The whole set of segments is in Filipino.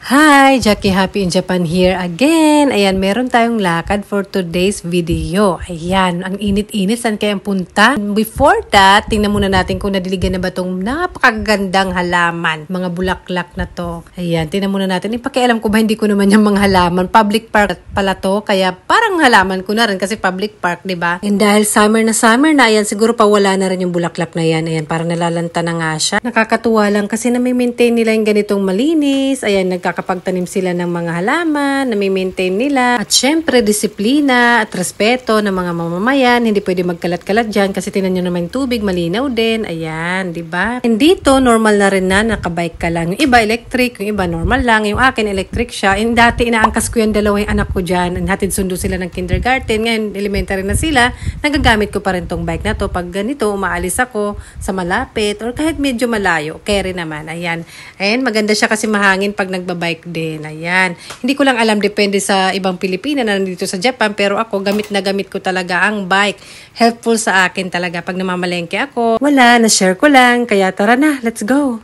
Hi! Jackie Happy in Japan here again. Ayan, meron tayong lakad for today's video. Ayan, ang init-init. Saan kayang punta? Before that, tingnan muna natin kung nadiligan na ba itong napakagandang halaman. Mga bulaklak na to. Ayan, tingnan muna natin. Ipakialam ko ba, hindi ko naman yung mga halaman. Public park pala to, kaya parang halaman ko na rin kasi public park, diba? And dahil summer na, ayan, siguro pawala na rin yung bulaklak na yan. Ayan, parang nalalanta na nga siya. Nakakatuwa lang kasi na-maintain nila yung ganitong malinis. Ayan, nakakapagtanim sila ng mga halaman, nami-maintain nila. At syempre, disiplina at respeto ng mga mamamayan. Hindi pwede magkalat-kalat dyan kasi tinan nyo naman yung tubig, malinaw din. Ayan, diba? And dito, normal na rin na nakabike ka lang. Yung iba, electric. Yung iba, normal lang. Yung akin, electric siya. And dati, inaangkas ko yung dalawa yung anak ko dyan. And hatid sundo sila ng kindergarten. Ngayon, elementary na sila. Nagagamit ko pa rin tong bike na to. Pag ganito, umaalis ako sa malapit or kahit medyo malayo. Carry naman. Ayan. Ayan, maganda siya kasi mahangin pag nagbabike din. Ayan. Hindi ko lang alam, depende sa ibang Pilipina na nandito sa Japan, pero ako, gamit na gamit ko talaga ang bike. Helpful sa akin talaga pag namamalengke ako. Wala, na-share ko lang. Kaya tara na, let's go!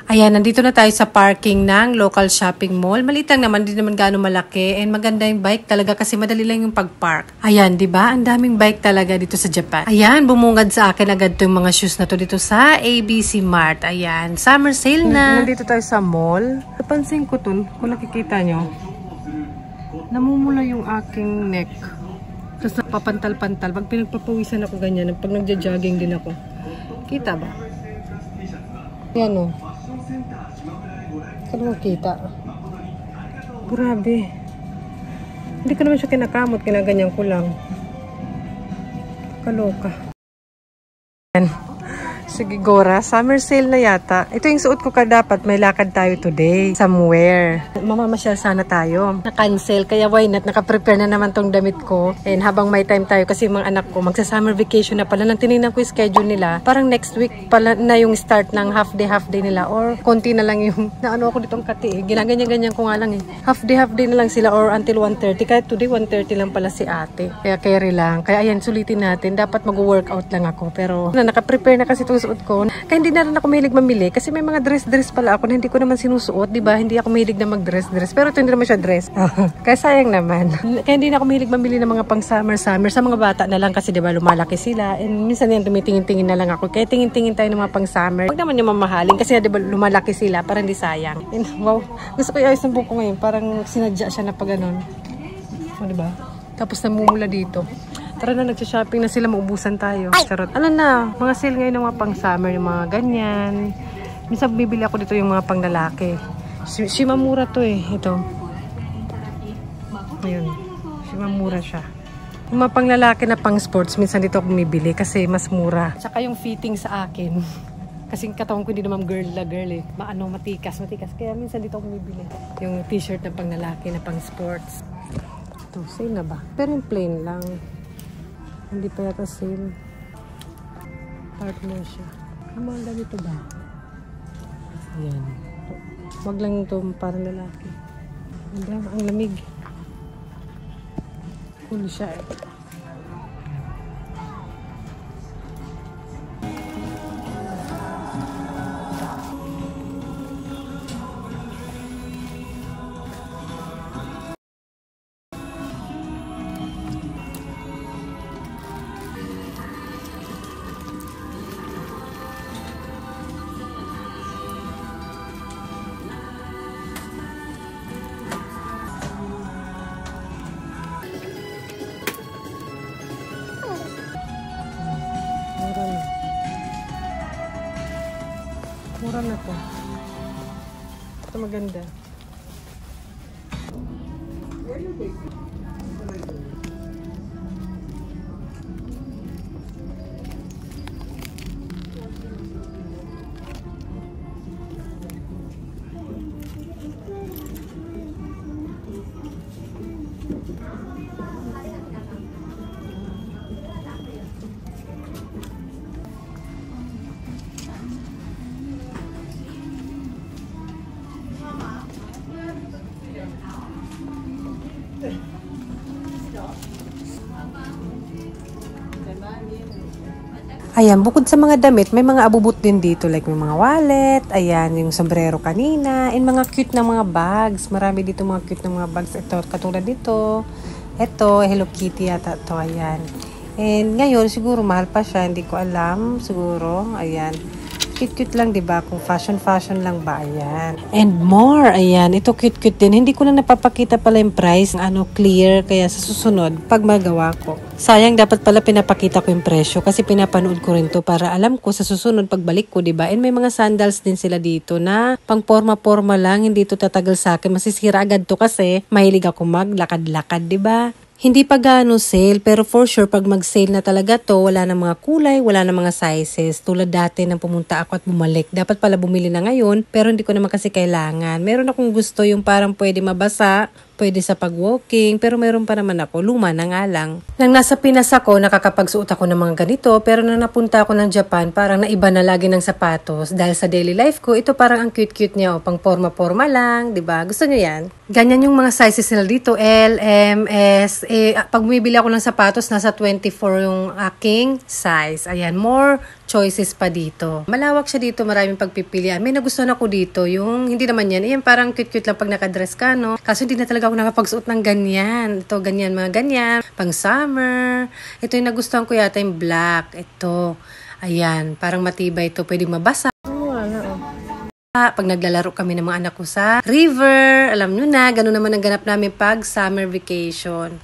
Ayan, nandito na tayo sa parking ng local shopping mall. Maliit lang naman, hindi naman gaano malaki. And maganda yung bike talaga kasi madali lang yung pag-park. Ayan, di ba? Ang daming bike talaga dito sa Japan. Ayan, bumungad sa akin agad itong mga shoes na to dito sa ABC Mart. Ayan, summer sale na. Nandito tayo sa mall. Napansin ko to, kung nakikita nyo, namumula yung aking neck. Tapos napapantal-pantal. Pag pinagpapawisan ako ganyan, pag nagja-jogging din ako. Kita ba? Ayan o. Kano makita? Grabe. Hindi ko naman siya kinakamot. Kinaganyan ko lang. Kaloka. Ayan. Sige, Gora. Summer sale na yata. Ito yung suot ko ka dapat. May lakad tayo today. Somewhere. Mamamasyal sana tayo. Na-cancel. Kaya why not? Naka-prepare na naman tong damit ko. And habang may time tayo kasi mga anak ko magsa-summer vacation na pala. Nang tinignan ko yung schedule nila. Parang next week pala na yung start ng half day nila. Or konti na lang yung naano ako ditong kati. Ginaganyan-ganyan ko nga lang eh. Half day na lang sila or until 1:30. Kaya today 1:30 lang pala si ate. Kaya carry lang. Kaya ayan, sulitin natin. Dapat mag-workout lang ako. Pero naka-prepare na kasi itong suot ko. Kaya hindi na rin ako mahilig mamili kasi may mga dress pala ako na hindi ko naman sinusuot, di ba? Hindi ako mahilig na mag-dress. Pero ito hindi naman siya dress. Kaya sayang naman. Kaya hindi na ako mahilig mamili ng mga pang summer sa mga bata na lang kasi di ba lumalaki sila. And minsan yan tumitingin-tingin na lang ako. Kaya tingin-tingin tayo ng mga pang summer. Huwag naman yung mamahalin kasi di ba lumalaki sila para hindi sayang. And wow, gusto ko yung ayos ng buko ngayon. Parang sinadya siya na pag ganun. O, di ba? Tapos namumula dito. Tara na, nagsha-shopping na sila, maubusan tayo. Charot. Ano na, mga sale ngayon ng mga pang-summer, yung mga ganyan. Minsan bibili ako dito yung mga pang-lalaki. Shimamura to eh, ito. Ayun, Shimamura siya. Yung mga pang-lalaki na pang-sports, minsan dito ako bumibili kasi mas mura. Tsaka yung fitting sa akin. Kasi katawan ko hindi naman girl eh. Matikas. Kaya minsan dito ako bumibili. Yung t-shirt na pang-lalaki na pang-sports. Ito, sale na ba? Pero yung plain lang. Hindi pa yata sale. Partner siya. Ang mga ganito ba? Ayan. Wag lang ito para lalaki. Ang lamig. Cool siya eh. Mura na to. Ito maganda. Ayan, bukod sa mga damit, may mga abubot din dito. Like may mga wallet, ayan, yung sombrero kanina, and mga cute na mga bags. Marami dito mga cute na mga bags. Ito, katulad dito. Ito, Hello Kitty yata ito, ayan. And ngayon, siguro mahal pa siya, hindi ko alam. Siguro, ayan. Cute-cute lang, diba? Kung fashion lang ba, ayan. And more, ayan. Ito cute-cute din. Hindi ko na napapakita pala yung price, clear. Kaya sa susunod, pag magawa ko. Sayang, dapat pala pinapakita ko yung presyo kasi pinapanood ko rin to para alam ko sa susunod pagbalik ko, diba? And may mga sandals din sila dito na pang forma-forma lang, hindi to tatagal sa akin. Masisira agad to kasi mahilig ako maglakad-lakad, diba? Hindi pa gaano sale, pero for sure pag mag-sale na talaga to, wala na mga kulay, wala na mga sizes. Tulad dati nang pumunta ako at bumalik. Dapat pala bumili na ngayon, pero hindi ko naman kasi kailangan. Meron akong gusto yung parang pwede mabasa, pwede sa pag-walking, pero meron pa naman ako, luma na nga lang. Nang nasa Pinas ako, nakakapagsuot ako ng mga ganito, pero nang napunta ako ng Japan, parang naiba na lagi ng sapatos. Dahil sa daily life ko, ito parang ang cute-cute niya, pang forma-forma lang, diba? Gusto niyo yan? Ganyan yung mga sizes nila dito, L, M, S. Pag bumibili ako ng sapatos, nasa 24 yung aking size. Ayan, more choices pa dito. Malawak siya dito, maraming pagpipilian. May nagustuhan ako dito, yung hindi naman yan. Ayan, parang cute-cute lang pag nakadress ka, no? Kaso hindi na talaga ako nakapagsuot ng ganyan. Ito, ganyan, mga ganyan. Pang summer. Ito yung nagustuhan ko yata yung black. Ito. Ayan, parang matibay ito. Pwedeng mabasa. Pag naglalaro kami ng mga anak ko sa river, alam nyo na, ganun naman ang ganap namin pag summer vacation.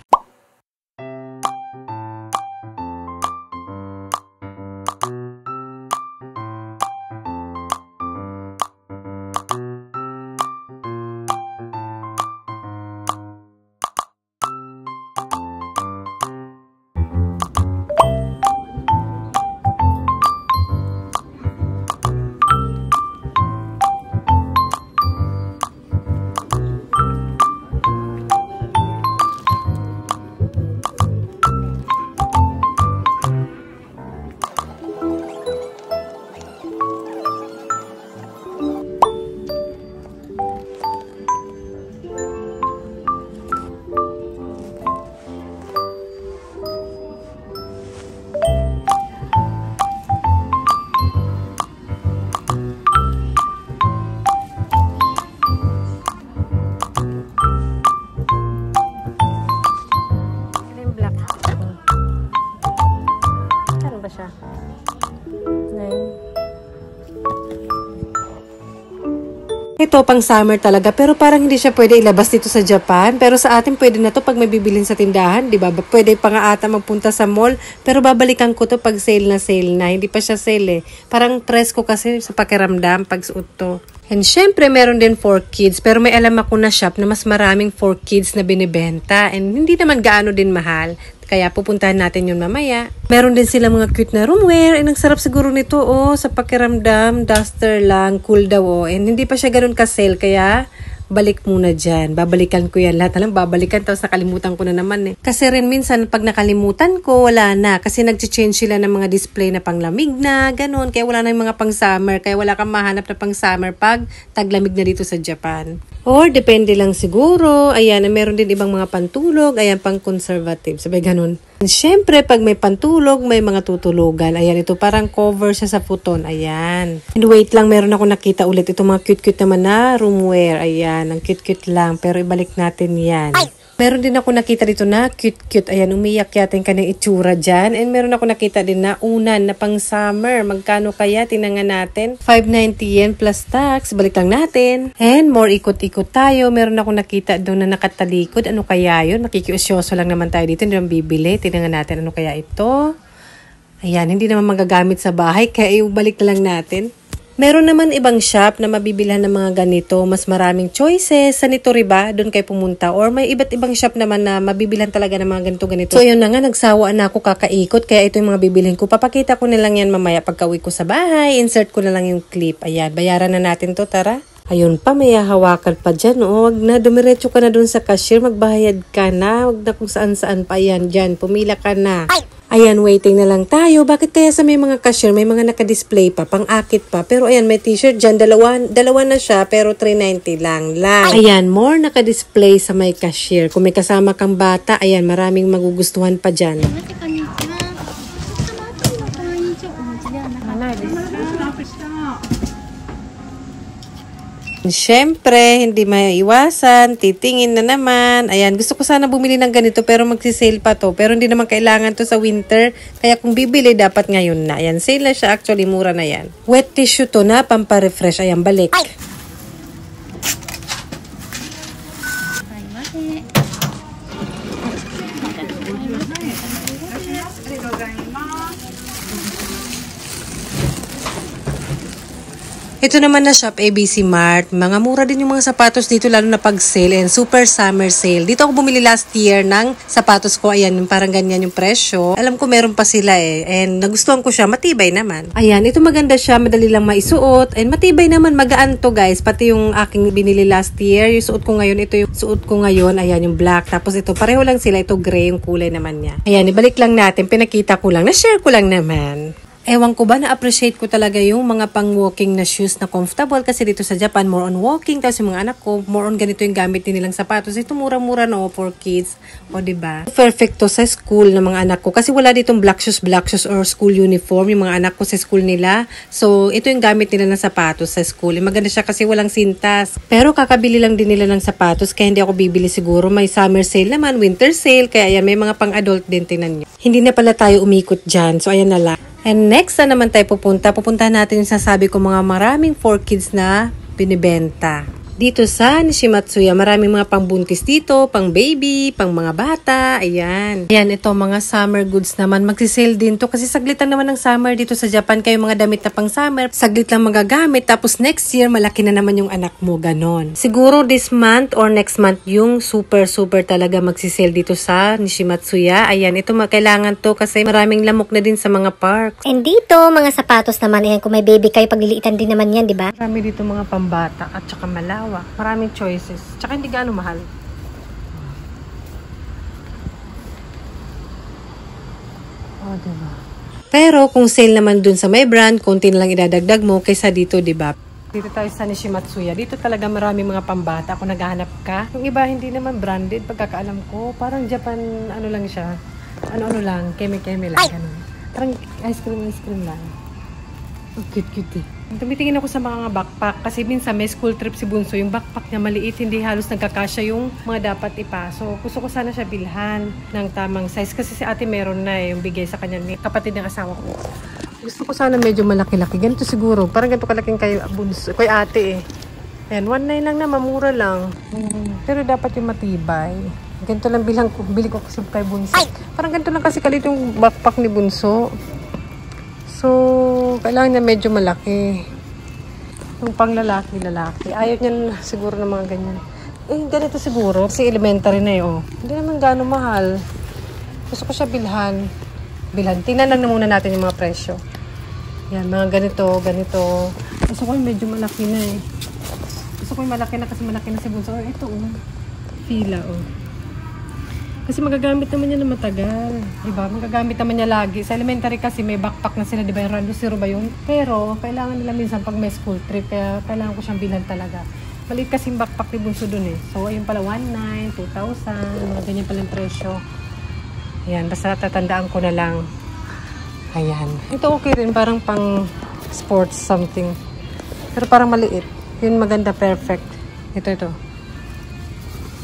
Ito pang summer talaga, pero parang hindi siya pwede ilabas dito sa Japan. Pero sa atin pwede na to pag may bibilin sa tindahan, di ba? Pwede pa nga ata magpunta sa mall, pero babalikan ko to pag sale na. Hindi pa siya sale eh. Parang presko kasi sa pakiramdam pag suot to. And syempre, meron din for kids. Pero may alam ako na shop na mas maraming for kids na binibenta. And hindi naman gaano din mahal. Kaya pupuntahan natin yun mamaya. Meron din sila mga cute na roomwear. And ang sarap siguro nito, sa pakiramdam. Duster lang, cool daw, And hindi pa siya ganun ka-sale. Kaya balik muna dyan. Babalikan ko yan. Lahat na lang babalikan. Tapos nakalimutan ko na naman eh. Kasi rin minsan pag nakalimutan ko, wala na. Kasi nag-change sila ng mga display na panglamig na, ganun. Kaya wala na yung mga pang summer. Kaya wala kang mahanap na pang summer pag taglamig na dito sa Japan. Or depende lang siguro. Ayan, meron din ibang mga pantulog. Ayan, pang conservative. Sabi ganun. And syempre, pag may pantulog, may mga tutulugan. Ayan, ito parang cover siya sa futon. Ayan. And wait lang, meron ako nakita ulit. Ito mga cute-cute naman na roomwear. Ayan, ang cute-cute lang. Pero ibalik natin yan. Meron din ako nakita dito na cute-cute. Ayan, umiyak yata yung kanyang itsura dyan. And meron ako nakita din na unan na pang summer. Magkano kaya? Tinangan natin. 590 yen plus tax. Balik lang natin. And more ikot-ikot tayo. Meron ako nakita doon na nakatalikod. Ano kaya yun? Makikiusyoso lang naman tayo dito. Hindi naman bibili. Tinangan natin. Ano kaya ito? Ayan, hindi naman magagamit sa bahay. Kaya ibalik na lang natin. Meron naman ibang shop na mabibilhan ng mga ganito, mas maraming choices. Sa Nitori ba, doon kayo pumunta? Or may iba't ibang shop naman na mabibilhan talaga ng mga ganito. So yun na nga, nagsawa na ako kakaikot, kaya ito yung mga bibilhin ko. Papakita ko na lang yan mamaya pagka-uwi ko sa bahay. Insert ko na lang yung clip. Ayan, bayaran na natin to, tara. Ayun pa, may hawakan pa dyan. Wag na, dumiretso ka na doon sa cashier, magbayad ka na. Wag na kung saan-saan pa yan dyan. Pumila ka na. Ayan, waiting na lang tayo. Bakit kaya sa may mga cashier, may mga naka-display pa, pang-akit pa. Pero ayan, may t-shirt dyan. Dalawa na siya, pero 390 lang. Ayan, more naka-display sa may cashier. Kung may kasama kang bata, ayan, maraming magugustuhan pa dyan. Siyempre, hindi maiiwasan, titingin na naman. Ayan, gusto ko sana bumili ng ganito pero magsisale pa to. Pero hindi naman kailangan to sa winter. Kaya kung bibili, dapat ngayon na. Ayan, sale na siya. Actually, mura na yan. Wet tissue to na, pampa-refresh. Ayan, balik. Ito naman na shop ABC Mart. Mga mura din yung mga sapatos dito lalo na pag sale and super summer sale. Dito ako bumili last year ng sapatos ko. Ayan, parang ganyan yung presyo. Alam ko meron pa sila eh. And nagustuhan ko siya. Matibay naman. Ayan, ito maganda siya. Madali lang maisuot. And matibay naman. Magaan to guys. Pati yung aking binili last year. Yung suot ko ngayon. Ito yung suot ko ngayon. Ayan, yung black. Tapos ito, pareho lang sila. Ito gray yung kulay naman niya. Ayan, ibalik lang natin. Pinakita ko lang. Na-share ko lang naman. Ewan ko ba, na-appreciate ko talaga yung mga pang-walking na shoes na comfortable kasi dito sa Japan, more on walking. Tapos yung mga anak ko, more on ganito yung gamit din nilang sapatos. Ito mura-mura no for kids. O diba? Perfect to sa school ng mga anak ko kasi wala ditong black shoes or school uniform yung mga anak ko sa school nila. So, ito yung gamit nila ng sapatos sa school. Maganda siya kasi walang sintas. Pero kakabili lang din nila ng sapatos kaya hindi ako bibili siguro. May summer sale naman, winter sale. Kaya yan, may mga pang-adult din, tingnan nyo. Hindi na pala tayo umikot dyan. So, ayan na lang. And next na naman tayo pupuntahan natin yung sasabi ko mga maraming for kids na binibenta. Dito sa Nishimatsuya, maraming mga pangbuntis dito, pang baby, pang mga bata, ayan. Ayan, ito mga summer goods naman. Magsisale din to kasi saglit lang naman ng summer dito sa Japan. Kayo mga damit na pang summer, saglit lang magagamit. Tapos next year, malaki na naman yung anak mo, ganon. Siguro this month or next month, yung super talaga magsisale dito sa Nishimatsuya. Ayan, ito kailangan to kasi maraming lamok na din sa mga parks. And dito, mga sapatos naman, ayan, kung may baby kayo, pagliliitan din naman yan, di ba? Marami dito mga pambata at saka malawa. Maraming choices. Tsaka hindi gaano mahal. Oh, diba? Pero kung sale naman dun sa may brand, konti na lang idadagdag mo kaysa dito, diba? Dito tayo sa Nishimatsuya. Dito talaga marami mga pambata. Kung naghahanap ka. Yung iba hindi naman branded. Pagkakaalam ko, parang Japan, ano lang siya. Ano lang. Keme-keme lang. Ganun. Parang ice cream lang. Oh, cute eh. Tumitingin ako sa mga backpack kasi minsan may school trip si Bunso. Yung backpack niya maliit, hindi halos nagkakasya yung mga dapat ipasok. Gusto ko sana siya bilhan ng tamang size kasi si ate meron na yung bigay sa kanya ni kapatid ng asawa ko. Gusto ko sana medyo malaki-laki. Ganito siguro. Parang ganito kalaking kay Bunso, kay ate eh. Ayan, 1.9 lang na, mamura lang. Pero dapat yung matibay. Ganito lang bili ko kasi kay Bunso. Parang ganito lang kasi kalit yung backpack ni Bunso. So, kailangan niya medyo malaki. Yung pang lalaki. Ayaw niya siguro ng mga ganyan. Eh, ganito siguro. Kasi elementary na eh, oh. Hindi naman gaano mahal. Gusto ko siya bilhan. Tingnan lang na muna natin yung mga presyo. Yan, mga ganito. Gusto ko yung medyo malaki na eh. Gusto ko yung malaki na kasi malaki na si Bunso. Oh, ito, oh. Fila, oh. Kasi magagamit naman niya na matagal. Diba? Magagamit naman niya lagi. Sa elementary kasi may backpack na sila. Diba? Yung Rando Zero ba yun? Pero, kailangan nila minsan pag may school trip. Kaya kailangan ko siyang bilhan talaga. Maliit kasi yung backpack ni Bunso dun eh. So, ayun pala 1.9, 2,000. Mga ganyan pala yung presyo. Ayan. Basta tatandaan ko na lang. Ayan. Ito okay rin. Parang pang sports something. Pero parang maliit. Yun maganda. Perfect. Ito.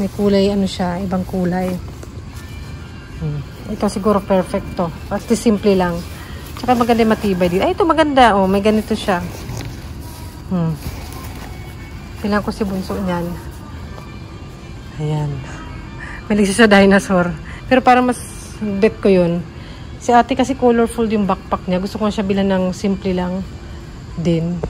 May kulay. Ano siya? Ibang kulay. Ito siguro perfect to. Basta simple lang. Tsaka maganda matibay din. Ay, ito maganda. Oh, may ganito siya. Kailangan ko si Bunso niyan. Ayan. May siya dinosaur. Pero para mas bet ko yun. Si ate kasi colorful yung backpack niya. Gusto ko siya bilan ng simple lang. Din.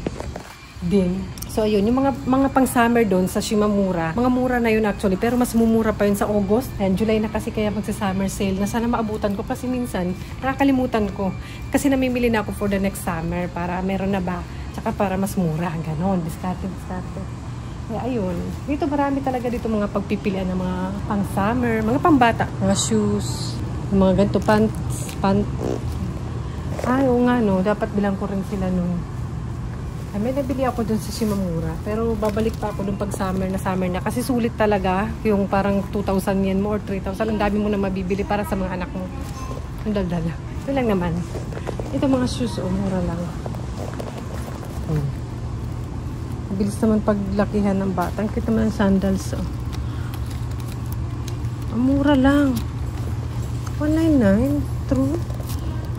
So, ayun, yung mga pang-summer doon sa Shimamura, mga mura na yun actually, pero mas mumura pa yun sa August. Ayan, July na kasi kaya magsa-summer sale na sana maabutan ko kasi minsan, nakakalimutan ko. Kasi namimili na ako for the next summer para meron na ba, tsaka para mas mura, ganon, diskarte. Kaya ayun, dito marami talaga dito mga pagpipilian ng mga pang-summer, mga pang-bata, mga shoes, mga ganito, pants. Ay, oo nga no, dapat bilang ko rin sila no. May nabili ako dun sa Shimamura. Pero babalik pa ako dun pag summer na. Kasi sulit talaga. Yung parang 2,000 yen mo or 3,000. Ang dami mo na mabibili para sa mga anak mo. Ang daldala. Ito lang naman. Ito mga shoes, mura lang. Bilis naman paglakihan ng bata. Ang kita naman ng sandals. Oh. Ang mura lang. 199. True.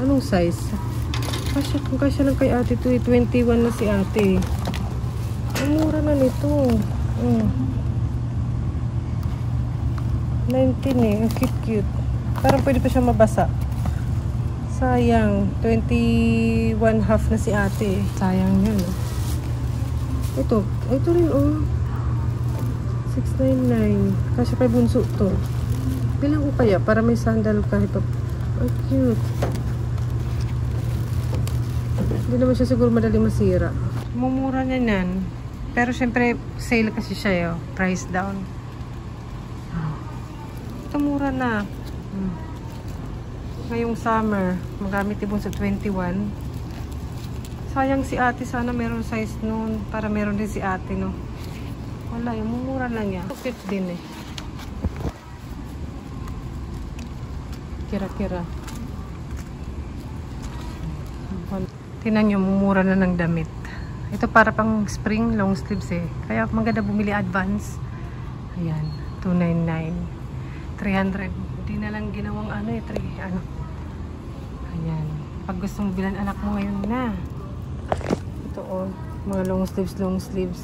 Anong size? Kung kasya lang kay ate to, 21 na si ate. Ang mura na nito. 19 eh. Ang cute. Parang pwede pa siya mabasa. Sayang. 21 half na si ate. Sayang yun. Ito rin oh. 699. Kasi pa bunso to. Bilang ko kaya para may sandal kahit pa. Ang cute. Hindi naman siya siguro madali masira. Mumura niya yan. Pero syempre sale kasi siya yo. Price down. Ito mura na. Ngayong summer, magamit ibon sa 21. Sayang si ate, sana meron size noon para meron din si ate, no? Wala, yung mumura lang niya. Fit din eh. Kira-kira. Tingnan nyo, mumura na ng damit. Ito para pang spring long sleeves eh. Kaya maganda bumili advance. Ayan, 299. 300. Hindi na lang ginawang ano eh, Ayan. Pag gusto mong bilan anak mo ngayon na. Ito oh, mga long sleeves.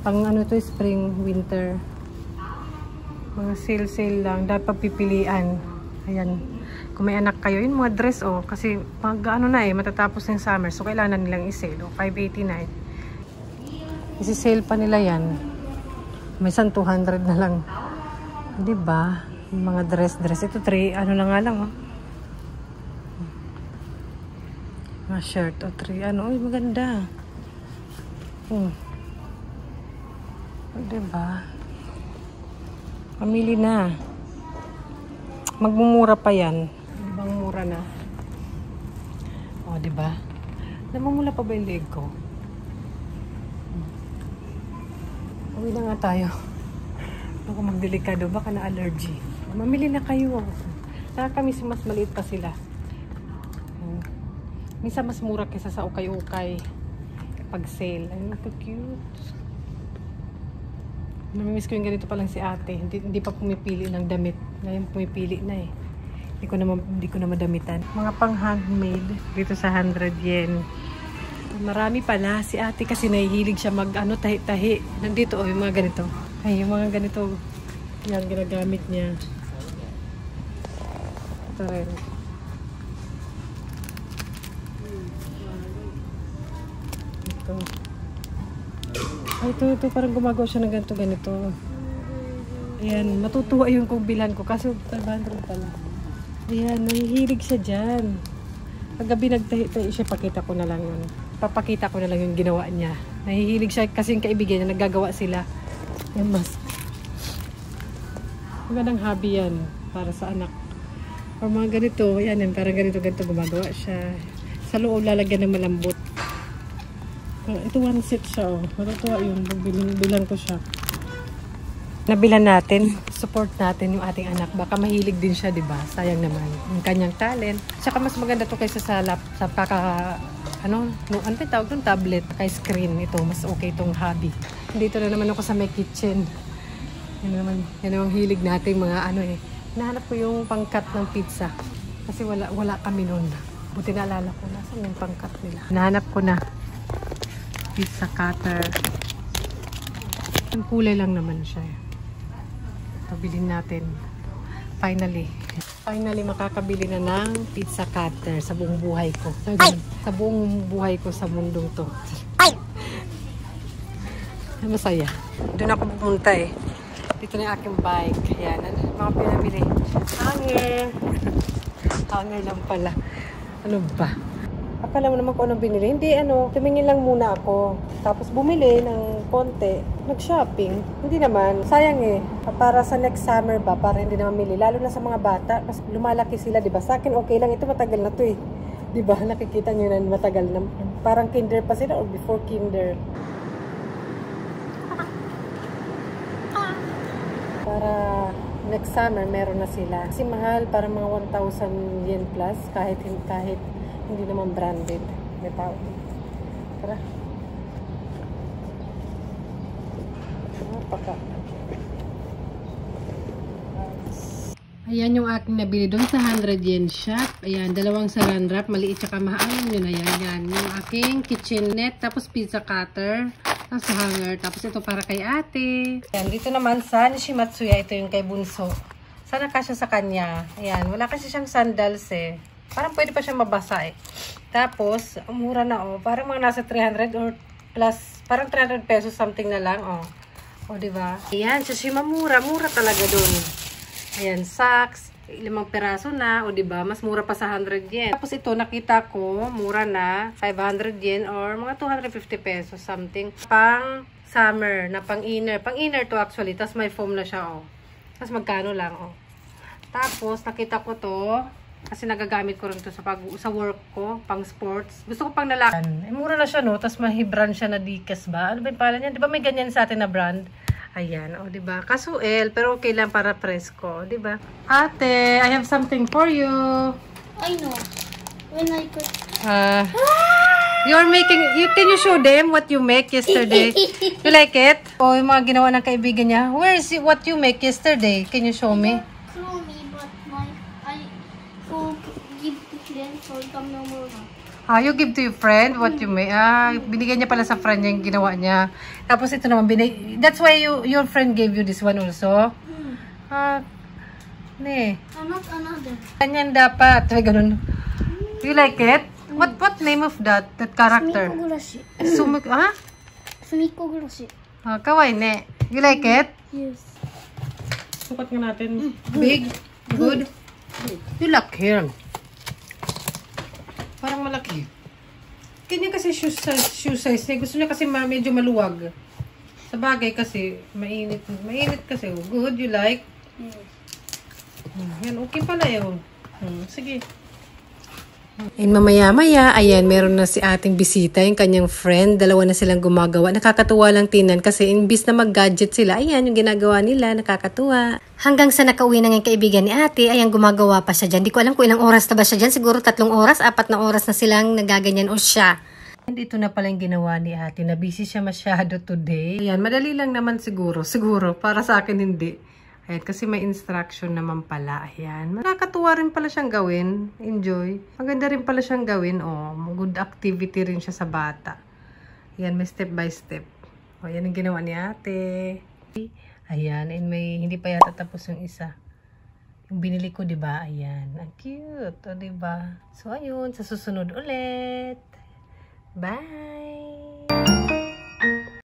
Pang ano to, spring, winter. Mga sale lang. Dapat pagpipilian. Ayan. Kung may anak kayo, yun mga dress oh. Kasi pag ano na eh, matatapos ng summer. So kailangan nilang i-sale oh. 589. Isi-sale pa nila yan. May 200 na lang. Diba? Mga dress. Ito 3, ano na nga lang oh. Mga shirt o 3. Ano? Uy, maganda. Diba? Pamili na. Magmumura pa yan. Diba mura na? O, diba? Namumula pa ba yung leg ko? Uwi na nga tayo. Ako magdelikado. Baka na allergy. Mamili na kayo. Nakakamiss mas maliit pa sila. Minsan mas mura kaysa sa ukay-ukay pag sale. Ay, ito cute. Namimiss ko yung ganito pa lang si ate. Hindi pa pumipili ng damit. Ngayon pumipili na eh. Hindi ko na madamitan. Mga pang handmade dito sa 100 yen. Marami pala si ate kasi nahihilig siya mag ano, tahi-tahi. Nandito oh, yung mga ganito. Ay, yung mga ganito. Yan, ginagamit niya. Ito rin. Ay, ito parang gumagawa siya ng ganito. Ayan, matutuwa yung kung bilan ko kasi 500 pala. Ayan, nahihilig siya dyan. Paggabi nagtahi-tahi siya, papakita ko na lang yung ginawa niya. Nahihilig siya kasi yung kaibigan niya, naggagawa sila. Ayan, mas magandang hobby yan para sa anak. O mga ganito, ayan, parang ganito gumagawa siya. Sa loob lalagyan ng malambot. Ito one set siya oh. Matutuwa yun. Bilan ko siya. Nabilan natin. Support natin yung ating anak. Baka mahilig din siya, diba? Sayang naman. Yung kanyang talent. Tsaka mas maganda to kaysa sa ano tawag doon? Tablet. Kay screen. Ito, mas okay itong hobby. Dito na naman ako sa may kitchen. Yan naman hilig natin mga ano eh. Nahanap ko yung pangkat ng pizza. Kasi wala kami noon. Buti naalala ko. Nasaan yung pangkat nila? Nahanap ko na. Pizza cutter. Ang kulay lang naman siya. Ito, bilhin natin. Finally makakabili na ng pizza cutter sa buong buhay ko. Sa buong buhay ko sa mundong to. Masaya. Doon ako pupunta eh. Dito na yung aking bike. Ayan, mga pinabili. Hanger lang pala. Ano ba? Akala mo naman kung anong binili. Hindi, tumingin lang muna ako. Tapos bumili ng konti. Nag-shopping. Hindi naman. Sayang eh. Para sa next summer ba, para hindi na mamili. Lalo na sa mga bata. Kasi lumalaki sila, diba? Sa akin, okay lang. Ito matagal na to eh. Diba? Nakikita nyo na matagal na. Parang kinder pa sila or before kinder. Para next summer, meron na sila. Kasi mahal, parang mga 1,000 yen plus. Kahit hindi naman branded. May tao. Tara. paka. Ayan yung aking nabili doon sa 100 yen shop. Ayan, dalawang saran wrap, maliit tsaka mahal. Yun, ayan. Yung aking kitchenette, tapos pizza cutter, tapos hanger, tapos ito para kay ate. Ayan, dito naman sa Nishimatsuya, ito yung kay Bunso. Sana kasya sa kanya. Ayan, wala kasi siyang sandals eh. Parang pwede pa siya mabasa eh. Tapos, mura na oh. Parang mga nasa 300 or plus, parang 300 pesos something na lang oh. O, diba? Ayan, sa Shimamura, mura talaga dun. Ayan, socks, 5 peraso na, o diba, mas mura pa sa 100 yen. Tapos ito, nakita ko, mura na, 500 yen or mga 250 pesos, something. Pang summer, na pang inner. Pang inner to actually, tapos may foam na siya, oh. Tapos magkano lang, oh. Tapos, nakita ko to, kasi nagagamit ko rin to sa work ko, pang sports. Gusto ko pang lalaki. Eh, mura na siya, no? Tapos mahi-brand siya na Dicas ba? Ano ba yung pala niya? Di ba may ganyan sa atin na brand? Ayan, o, diba? Kasuel, pero okay lang para presko, diba? Ate, I have something for you. I know. When I put... You're making, can you show them what you make yesterday? You like it? O, yung mga ginawa ng kaibigan niya. Where is it, what you make yesterday? Can you show me? Show me, but I will give them for come no more. You give to your friend what you make. Binigyan niya pala sa friend niya yung ginawa niya. Tapos ito naman, that's why your friend gave you this one also? Ne. Not another. Ganyan dapat. Ay, ganun. You like it? What name of that character? Sumiko Gurashi. Ha? Sumiko Gurashi. Kawaii ne. You like it? Yes. Sukat nga natin. Big? Good? You like him. Parang malaki. Kanya kasi shoe size niya. Gusto niya kasi medyo maluwag. Sa bagay kasi, mainit. Mainit kasi. Good, you like? Yes. Yan, okay pala yun. Sige. And mamaya-maya, ayan, meron na si ating bisita, yung kanyang friend. Dalawa na silang gumagawa. Nakakatuwa lang tinan kasi imbis na mag-gadget sila, ayan, yung ginagawa nila, nakakatuwa. Hanggang sa nakauwi na ng kaibigan ni ate, ayan, gumagawa pa siya dyan. Di ko alam kung ilang oras na ba siya dyan. Siguro 3 oras, 4 na oras na silang nagaganyan o siya. And ito na pala yung ginawa ni ate, na busy siya masyado today. Ayan, madali lang naman siguro. Siguro, para sa akin hindi. Ayan, kasi may instruction naman pala. Ayan, nakakatuwa rin pala siyang gawin. Enjoy. Maganda rin pala siyang gawin. Oh, good activity rin siya sa bata. Ayan, may step by step. O, ayan ang ginawa ni ate. Ayan, and may hindi pa yata tapos yung isa. Yung binili ko, diba? Ayan, ang cute. O, diba? So, ayun, sa susunod ulit. Bye!